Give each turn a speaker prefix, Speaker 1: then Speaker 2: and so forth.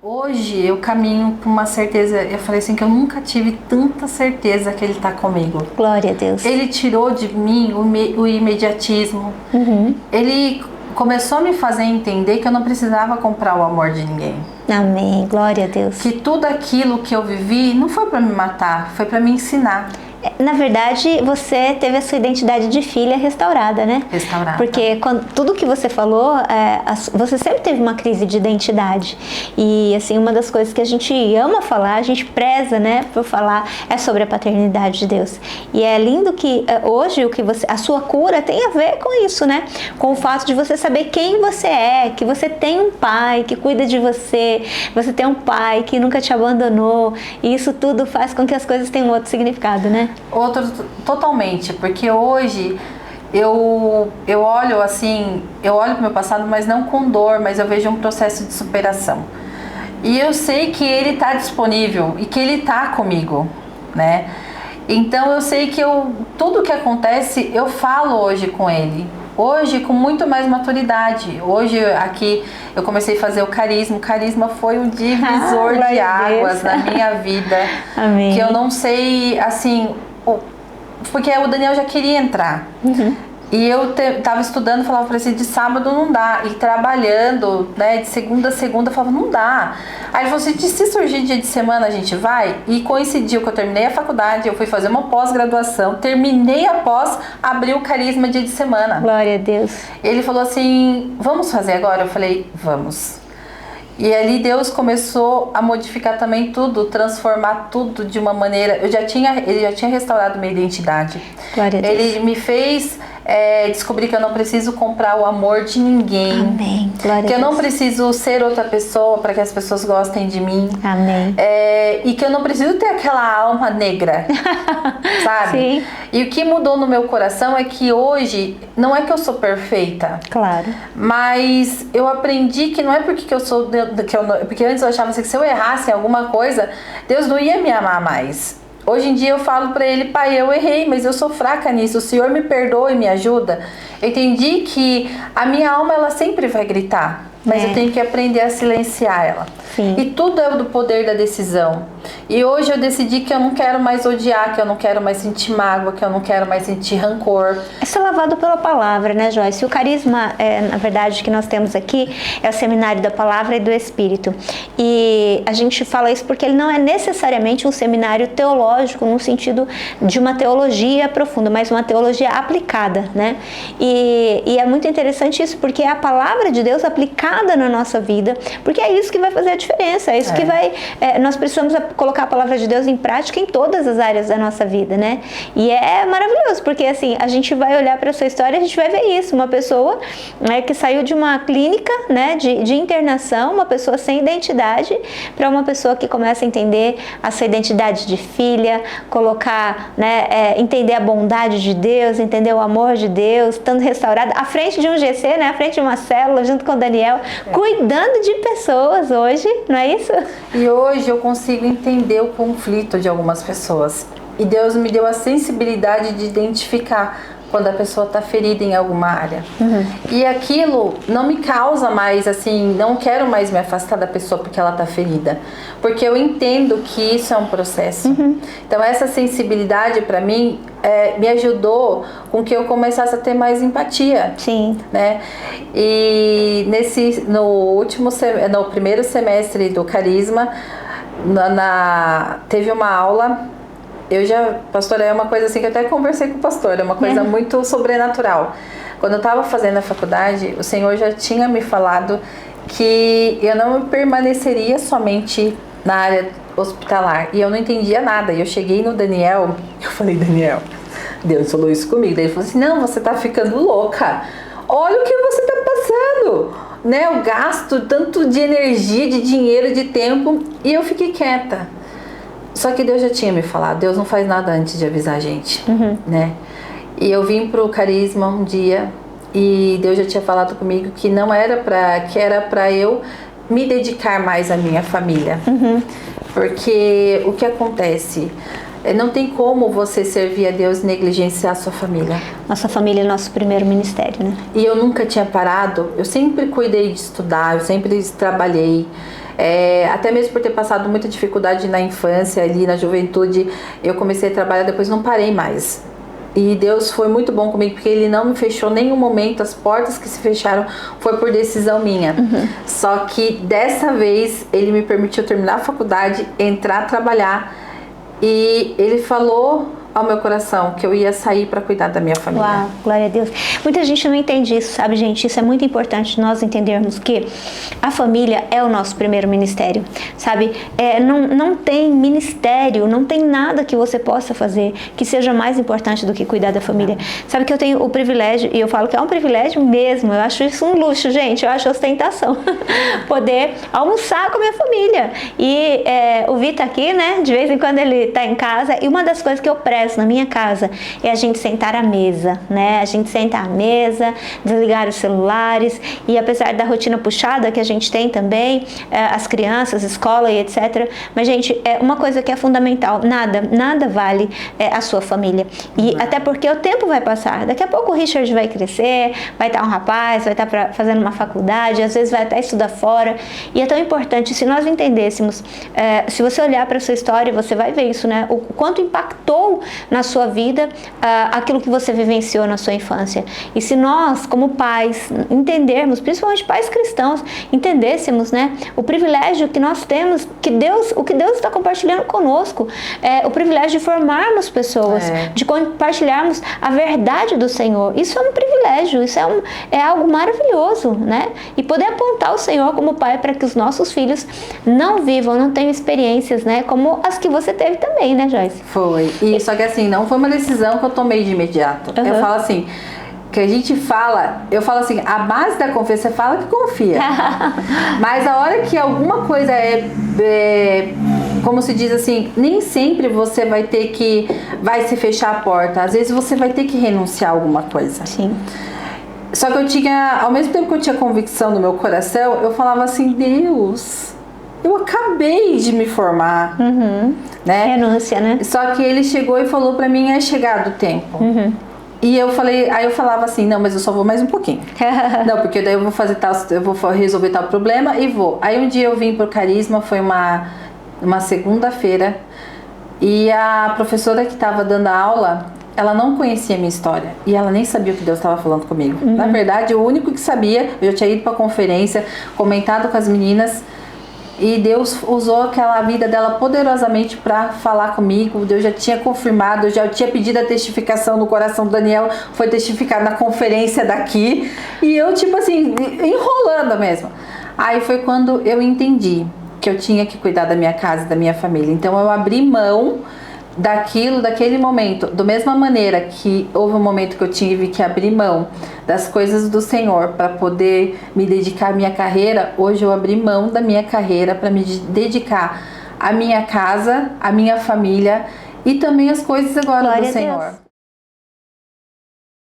Speaker 1: Hoje eu caminho com uma certeza, eu falei assim, que eu nunca tive tanta certeza que Ele está comigo.
Speaker 2: Glória a Deus.
Speaker 1: Ele tirou de mim o imediatismo. Ele começou a me fazer entender que eu não precisava comprar o amor de ninguém.
Speaker 2: Amém. Glória a Deus.
Speaker 1: Que tudo aquilo que eu vivi não foi para me matar, foi para me ensinar.
Speaker 2: Na verdade, você teve a sua identidade de filha restaurada, né?
Speaker 1: Restaurada.
Speaker 2: Porque tudo que você falou, você sempre teve uma crise de identidade. E, assim, uma das coisas que a gente ama falar, a gente preza, né, por falar, é sobre a paternidade de Deus. E é lindo que hoje a sua cura tem a ver com isso, né? Com o fato de você saber quem você é, que você tem um pai que cuida de você, você tem um pai que nunca te abandonou. E isso tudo faz com que as coisas tenham outro significado, né?
Speaker 1: Outro totalmente, porque hoje eu olho assim, eu olho para o meu passado, mas não com dor, mas eu vejo um processo de superação. E eu sei que Ele está disponível e que Ele está comigo, né? Então eu sei que tudo que acontece, eu falo hoje com Ele. Hoje com muito mais maturidade. Hoje aqui eu comecei a fazer o carisma. O carisma foi um divisor de águas na minha vida.
Speaker 2: Amém.
Speaker 1: Que eu não sei, assim, porque o Daniel já queria entrar. E eu tava estudando, falava para ele, de sábado não dá. E trabalhando, né, de segunda a segunda, eu falava, não dá. Aí ele falou assim, se surgir dia de semana a gente vai. E coincidiu que eu terminei a faculdade, eu fui fazer uma pós-graduação, terminei a pós, abri o carisma dia de semana.
Speaker 2: Glória a Deus.
Speaker 1: Ele falou assim, vamos fazer agora? Eu falei, vamos. E ali Deus começou a modificar também tudo, transformar tudo de uma maneira... Ele já tinha restaurado minha identidade.
Speaker 2: Glória a Deus.
Speaker 1: Ele me fez descobrir que eu não preciso comprar o amor de ninguém.
Speaker 2: Amém. Glória a Deus.
Speaker 1: Que eu não preciso ser outra pessoa para que as pessoas gostem de mim.
Speaker 2: Amém.
Speaker 1: E que eu não preciso ter aquela alma negra, sabe?
Speaker 2: Sim.
Speaker 1: E o que mudou no meu coração é que hoje, não é que eu sou perfeita.
Speaker 2: Claro.
Speaker 1: Mas eu aprendi que não é porque eu sou... Porque antes eu achava assim, que se eu errasse em alguma coisa, Deus não ia me amar mais. Hoje em dia eu falo pra Ele, Pai, eu errei, mas eu sou fraca nisso, o Senhor me perdoa e me ajuda. Eu entendi que a minha alma, ela sempre vai gritar, mas eu tenho que aprender a silenciar ela.
Speaker 2: Sim.
Speaker 1: E tudo é do poder da decisão. E hoje eu decidi que eu não quero mais odiar, que eu não quero mais sentir mágoa, que eu não quero mais sentir rancor.
Speaker 2: Isso é lavado pela palavra, né, Joyce? O carisma, na verdade, que nós temos aqui é o seminário da palavra e do Espírito. E a gente fala isso porque ele não é necessariamente um seminário teológico no sentido de uma teologia profunda, mas uma teologia aplicada, né? E é muito interessante isso, porque é a palavra de Deus aplicada na nossa vida, porque é isso que vai fazer a diferença, é isso que vai... nós precisamos colocar a palavra de Deus em prática em todas as áreas da nossa vida, né? E é maravilhoso, porque assim, a gente vai olhar para a sua história e a gente vai ver isso, uma pessoa, né, que saiu de uma clínica, né, de internação, uma pessoa sem identidade, para uma pessoa que começa a entender a sua identidade de filha, colocar, né, entender a bondade de Deus, entender o amor de Deus, estando restaurada, à frente de um GC, né, à frente de uma célula, junto com o Daniel, cuidando de pessoas hoje, não é isso?
Speaker 1: E hoje eu consigo entender o conflito de algumas pessoas. E Deus me deu a sensibilidade de identificar quando a pessoa está ferida em alguma área. E aquilo não me causa mais, assim, não quero mais me afastar da pessoa porque ela está ferida. Porque eu entendo que isso é um processo. Então essa sensibilidade para mim me ajudou com que eu começasse a ter mais empatia.
Speaker 2: Sim.
Speaker 1: Né? E no primeiro semestre do Carisma, teve uma aula. Pastora, é uma coisa assim que eu até conversei com o pastor, é uma coisa muito sobrenatural. Quando eu estava fazendo a faculdade, o Senhor já tinha me falado que eu não permaneceria somente na área hospitalar. E eu não entendia nada. E eu cheguei no Daniel, eu falei, Daniel, Deus falou isso comigo. Daí ele falou assim, não, você tá ficando louca. Olha o que você tá passando. Né? Eu gasto tanto de energia, de dinheiro, de tempo. E eu fiquei quieta. Só que Deus já tinha me falado, Deus não faz nada antes de avisar a gente, né? E eu vim pro Carisma um dia e Deus já tinha falado comigo que não era que era para eu me dedicar mais à minha família. Porque o que acontece? Não tem como você servir a Deus e negligenciar a sua família.
Speaker 2: Nossa família é nosso primeiro ministério, né?
Speaker 1: E eu nunca tinha parado, eu sempre cuidei de estudar, eu sempre trabalhei. Até mesmo por ter passado muita dificuldade na infância, ali na juventude, eu comecei a trabalhar, depois não parei mais. E Deus foi muito bom comigo, porque Ele não me fechou em nenhum momento. As portas que se fecharam foi por decisão minha. Só que dessa vez Ele me permitiu terminar a faculdade, entrar a trabalhar, e Ele falou ao meu coração que eu ia sair para cuidar da minha família.
Speaker 2: Uau, glória a Deus. Muita gente não entende isso, sabe, gente? Isso é muito importante nós entendermos que a família é o nosso primeiro ministério, sabe? Não tem ministério, não tem nada que você possa fazer que seja mais importante do que cuidar da família. Sabe que eu tenho o privilégio, e eu falo que é um privilégio mesmo, eu acho isso um luxo, gente, eu acho ostentação, poder almoçar com a minha família. E o Vi tá aqui, né? De vez em quando ele tá em casa, e uma das coisas que eu prezo na minha casa é a gente sentar à mesa, né? A gente sentar à mesa, desligar os celulares, e apesar da rotina puxada que a gente tem também, as crianças, escola e etc. Mas, gente, é uma coisa que é fundamental, nada vale a sua família. E até porque o tempo vai passar. Daqui a pouco o Richard vai crescer, vai estar um rapaz, vai estar fazendo uma faculdade, às vezes vai até estudar fora. E é tão importante, se nós entendêssemos, se você olhar para a sua história, você vai ver isso, né? O quanto impactou na sua vida aquilo que você vivenciou na sua infância. E se nós, como pais, entendermos, principalmente pais cristãos, entendêssemos, né, o privilégio que nós temos, o que Deus está compartilhando conosco, o privilégio de formarmos pessoas, de compartilharmos a verdade do Senhor. Isso é um privilégio, isso é algo maravilhoso, né? E poder apontar o Senhor como pai para que os nossos filhos não vivam, não tenham experiências, né, como as que você teve também, né, Joyce?
Speaker 1: Foi. E só que assim, não foi uma decisão que eu tomei de imediato. Eu falo assim, que a gente fala, eu falo assim, a base da confiança, você fala que confia. Mas a hora que alguma coisa como se diz assim, nem sempre você vai se fechar a porta. Às vezes você vai ter que renunciar a alguma coisa.
Speaker 2: Sim.
Speaker 1: Só que ao mesmo tempo que eu tinha convicção no meu coração, eu falava assim, Deus, eu acabei de me formar, né?
Speaker 2: Renúncia, né?
Speaker 1: Só que Ele chegou e falou pra mim, é chegado o tempo. E aí eu falava assim, não, mas eu só vou mais um pouquinho. Não, porque daí eu vou resolver tal problema e vou. Aí um dia eu vim pro Carisma, foi uma segunda-feira, e a professora que estava dando a aula, ela não conhecia a minha história e ela nem sabia o que Deus estava falando comigo. Na verdade, o único que sabia, eu já tinha ido pra conferência, comentado com as meninas, e Deus usou aquela vida dela poderosamente para falar comigo. Deus já tinha confirmado, eu já tinha pedido a testificação no coração do Daniel, foi testificado na conferência daqui, e eu tipo assim, enrolando mesmo. Aí foi quando eu entendi que eu tinha que cuidar da minha casa e da minha família. Então eu abri mão daquele momento, da mesma maneira que houve um momento que eu tive que abrir mão das coisas do Senhor para poder me dedicar à minha carreira. Hoje eu abri mão da minha carreira para me dedicar à minha casa, à minha família e também as coisas agora do Senhor.